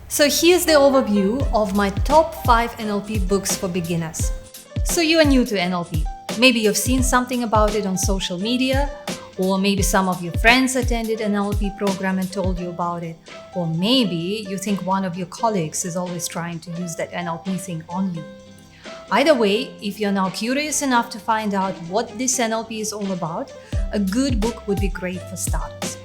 So here's the overview of my top 5 NLP books for beginners. So you are new to NLP. Maybe you've seen something about it on social media, or maybe some of your friends attended an NLP program and told you about it, or maybe you think one of your colleagues is always trying to use that NLP thing on you. Either way, if you're now curious enough to find out what this NLP is all about, a good book would be great for starters.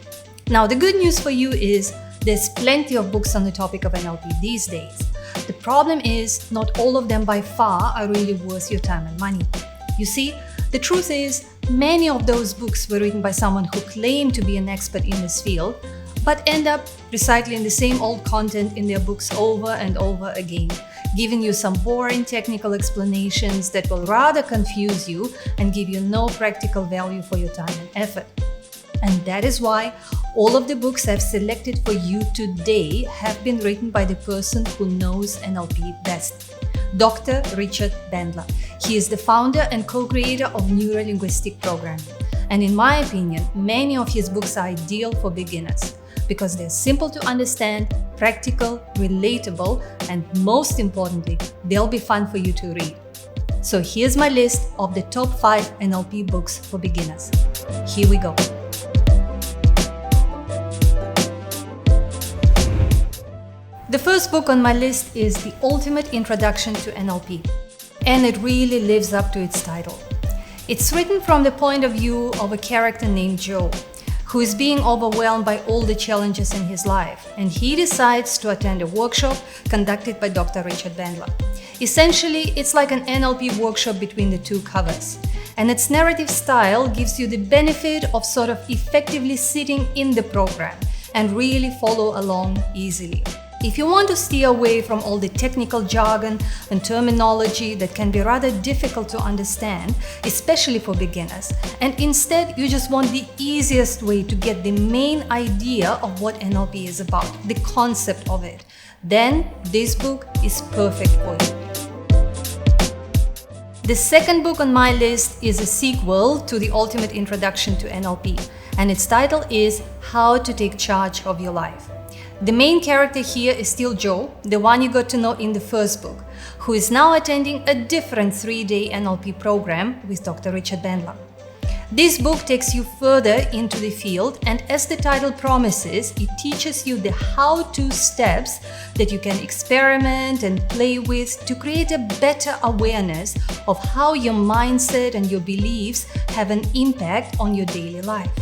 Now, the good news for you is there's plenty of books on the topic of NLP these days. The problem is not all of them by far are really worth your time and money. You see, the truth is many of those books were written by someone who claimed to be an expert in this field, but end up recycling the same old content in their books over and over again, giving you some boring technical explanations that will rather confuse you and give you no practical value for your time and effort. And that is why all of the books I've selected for you today have been written by the person who knows NLP best, Dr. Richard Bandler. He is the founder and co-creator of Neuro-Linguistic Programming. And in my opinion, many of his books are ideal for beginners because they're simple to understand, practical, relatable, and most importantly, they'll be fun for you to read. So here's my list of the top 5 NLP books for beginners. Here we go. The first book on my list is The Ultimate Introduction to NLP, and it really lives up to its title. It's written from the point of view of a character named Joe, who is being overwhelmed by all the challenges in his life, and he decides to attend a workshop conducted by Dr. Richard Bandler. Essentially, it's like an NLP workshop between the two covers, and its narrative style gives you the benefit of sort of effectively sitting in the program and really follow along easily. If you want to steer away from all the technical jargon and terminology that can be rather difficult to understand, especially for beginners, and instead you just want the easiest way to get the main idea of what NLP is about, the concept of it, then this book is perfect for you. The second book on my list is a sequel to The Ultimate Introduction to NLP, and its title is How to Take Charge of Your Life. The main character here is still Joe, the one you got to know in the first book, who is now attending a different 3-day NLP program with Dr. Richard Bandler. This book takes you further into the field, and as the title promises, it teaches you the how-to steps that you can experiment and play with to create a better awareness of how your mindset and your beliefs have an impact on your daily life.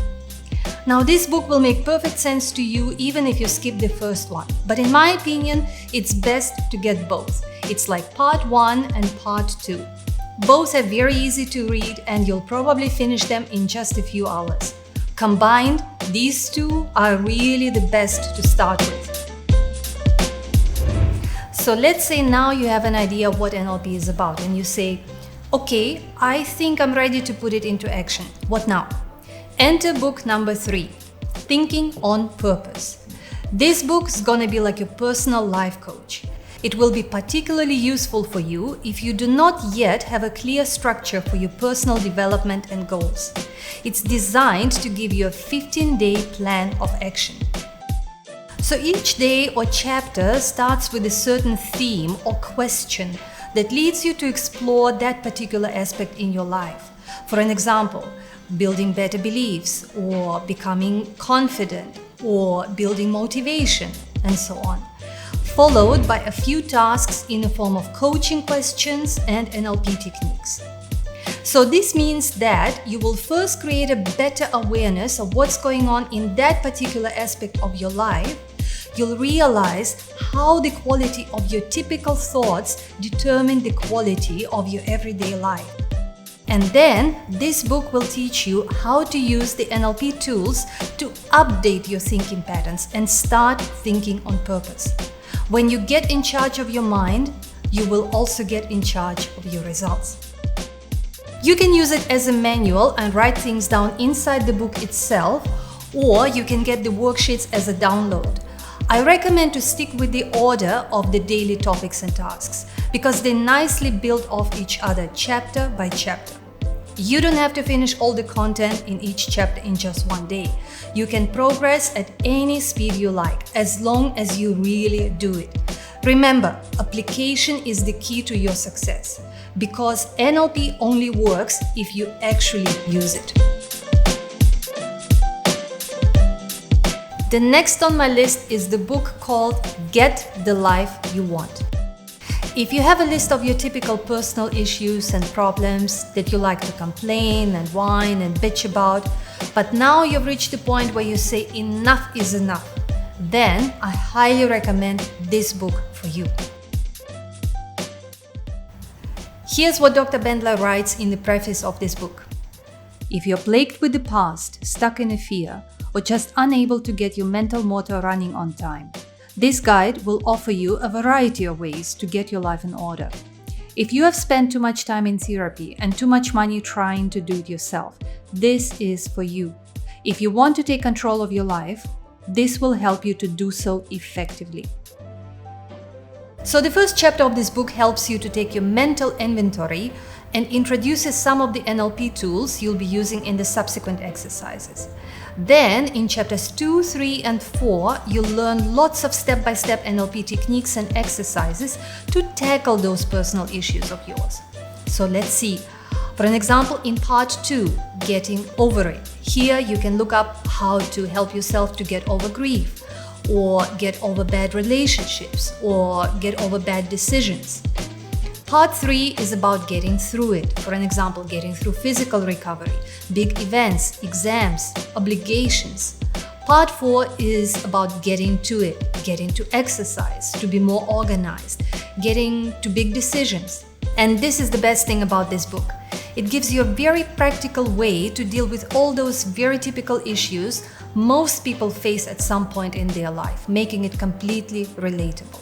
Now, this book will make perfect sense to you even if you skip the first one. But in my opinion, it's best to get both. It's like part 1 and part 2. Both are very easy to read and you'll probably finish them in just a few hours. Combined, these two are really the best to start with. So let's say now you have an idea of what NLP is about and you say, okay, I think I'm ready to put it into action. What now? Enter book number 3, Thinking on Purpose. This book is gonna be like your personal life coach. It will be particularly useful for you if you do not yet have a clear structure for your personal development and goals. It's designed to give you a 15-day plan of action. So each day or chapter starts with a certain theme or question that leads you to explore that particular aspect in your life. For an example, building better beliefs, or becoming confident, or building motivation, and so on, followed by a few tasks in the form of coaching questions and NLP techniques. So this means that you will first create a better awareness of what's going on in that particular aspect of your life. You'll realize how the quality of your typical thoughts determine the quality of your everyday life. And then, this book will teach you how to use the NLP tools to update your thinking patterns and start thinking on purpose. When you get in charge of your mind, you will also get in charge of your results. You can use it as a manual and write things down inside the book itself, or you can get the worksheets as a download. I recommend to stick with the order of the daily topics and tasks because they nicely build off each other chapter by chapter. You don't have to finish all the content in each chapter in just one day. You can progress at any speed you like, as long as you really do it. Remember, application is the key to your success, because NLP only works if you actually use it. The next on my list is the book called Get the Life You Want. If you have a list of your typical personal issues and problems that you like to complain and whine and bitch about, but now you've reached the point where you say enough is enough, then I highly recommend this book for you. Here's what Dr. Bandler writes in the preface of this book. If you're plagued with the past, stuck in a fear, or just unable to get your mental motor running on time, this guide will offer you a variety of ways to get your life in order. If you have spent too much time in therapy and too much money trying to do it yourself, this is for you. If you want to take control of your life, this will help you to do so effectively. So the first chapter of this book helps you to take your mental inventory and introduces some of the NLP tools you'll be using in the subsequent exercises. Then, in chapters 2, 3, and 4, you'll learn lots of step-by-step NLP techniques and exercises to tackle those personal issues of yours. So let's see. For an example, in part 2, Getting Over It. Here you can look up how to help yourself to get over grief, or get over bad relationships, or get over bad decisions. Part 3 is about getting through it. For an example, getting through physical recovery, big events, exams, obligations. Part 4 is about getting to it, getting to exercise, to be more organized, getting to big decisions. And this is the best thing about this book. It gives you a very practical way to deal with all those very typical issues most people face at some point in their life, making it completely relatable.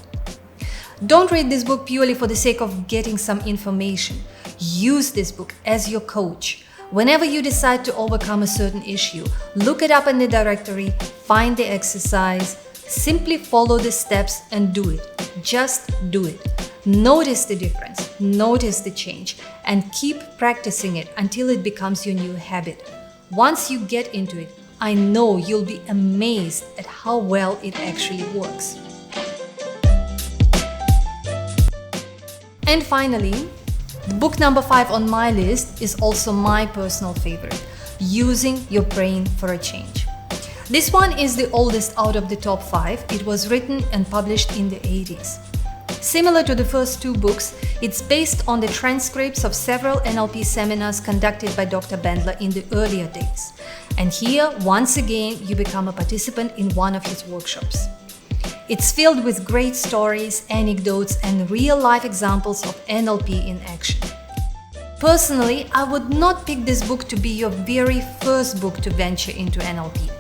Don't read this book purely for the sake of getting some information. Use this book as your coach. Whenever you decide to overcome a certain issue, look it up in the directory, find the exercise, simply follow the steps and do it. Just do it. Notice the difference, notice the change, and keep practicing it until it becomes your new habit. Once you get into it, I know you'll be amazed at how well it actually works. And finally, the book number 5 on my list is also my personal favorite, Using Your Brain for a Change. This one is the oldest out of the top 5. It was written and published in the 80s. Similar to the first 2 books, it's based on the transcripts of several NLP seminars conducted by Dr. Bandler in the earlier days. And here, once again, you become a participant in one of his workshops. It's filled with great stories, anecdotes, and real-life examples of NLP in action. Personally, I would not pick this book to be your very first book to venture into NLP.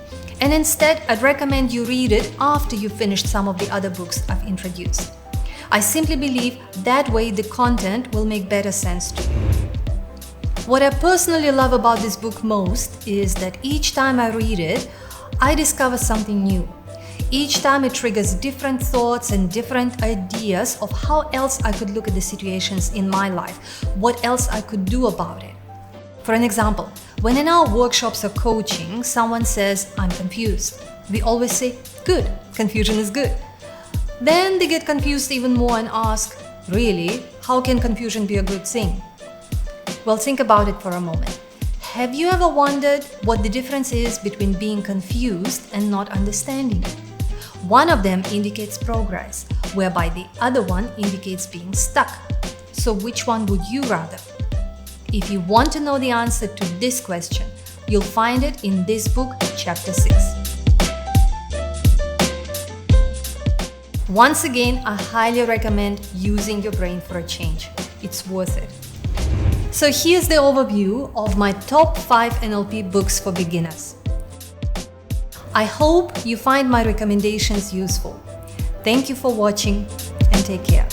And instead, I'd recommend you read it after you've finished some of the other books I've introduced. I simply believe that way the content will make better sense to you. What I personally love about this book most is that each time I read it, I discover something new. Each time it triggers different thoughts and different ideas of how else I could look at the situations in my life, what else I could do about it. For an example, when in our workshops or coaching, someone says, "I'm confused," we always say, "Good, confusion is good." Then they get confused even more and ask, "Really? How can confusion be a good thing?" Well, think about it for a moment. Have you ever wondered what the difference is between being confused and not understanding? One of them indicates progress, whereby the other one indicates being stuck. So which one would you rather? If you want to know the answer to this question, you'll find it in this book, Chapter 6. Once again, I highly recommend Using Your Brain for a Change. It's worth it. So here's the overview of my top 5 NLP books for beginners. I hope you find my recommendations useful. Thank you for watching and take care.